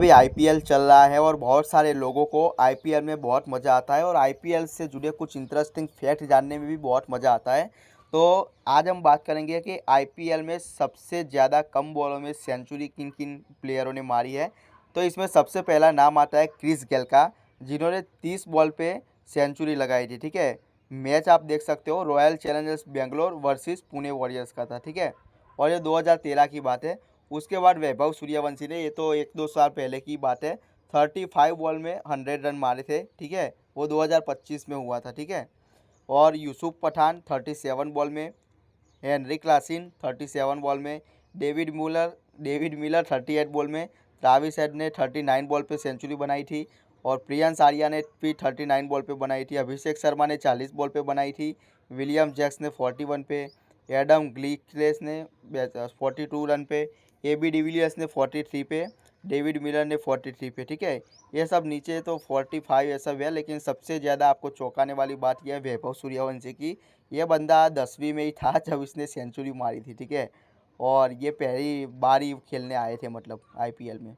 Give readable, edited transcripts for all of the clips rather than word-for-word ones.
अभी आईपीएल चल रहा है और बहुत सारे लोगों को आईपीएल में बहुत मज़ा आता है और आईपीएल से जुड़े कुछ इंटरेस्टिंग फैक्ट जानने में भी बहुत मज़ा आता है। तो आज हम बात करेंगे कि आईपीएल में सबसे ज़्यादा कम बॉलों में सेंचुरी किन किन प्लेयरों ने मारी है। तो इसमें सबसे पहला नाम आता है क्रिस गेल का, जिन्होंने 30 बॉल पे सेंचुरी लगाई थी। ठीक है, मैच आप देख सकते हो, royal Challengers Bangalore versus Pune warriors का था। ठीक है, और ये 2013 की बात है। उसके बाद वैभव सूर्यवंशी ने, ये तो 1-2 साल पहले की बात है, 35 बॉल में 100 रन मारे थे। ठीक है, वो 2025 में हुआ था। ठीक है, और यूसुफ पठान 37 बॉल में, हेनरी क्लासिन 37 बॉल में, डेविड मिलर 38 बॉल में, ट्राविस हेड ने 39 बॉल पे सेंचुरी बनाई थी और प्रियंस आर्या ने भी 39 बॉल पे बनाई थी। अभिषेक शर्मा ने 40 बॉल पे बनाई थी। विलियम जैक्स ने 41 पे, एडम ग्लिक्लेस ने 42 रन पे, एबी डिविलियर्स ने 43 पे, डेविड मिलर ने 43 पे। ठीक है, ये सब नीचे तो 45 ये सब है, लेकिन सबसे ज़्यादा आपको चौंकाने वाली बात यह है वैभव सूर्यवंशी की। ये बंदा 10वीं में ही था जब इसने सेंचुरी मारी थी। ठीक है, और ये पहली बार ही खेलने आए थे, मतलब आईपीएल में।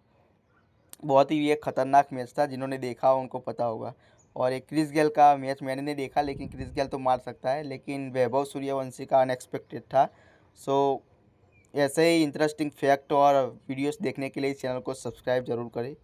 बहुत ही ये खतरनाक मैच था, जिन्होंने देखा हो उनको पता होगा। और एक क्रिस गेल का मैच मैंने नहीं देखा, लेकिन क्रिस गेल तो मार सकता है, लेकिन वैभव सूर्यवंशी का अनएक्सपेक्टेड था। सो ऐसे ही इंटरेस्टिंग फैक्ट और वीडियोस देखने के लिए इस चैनल को सब्सक्राइब जरूर करें।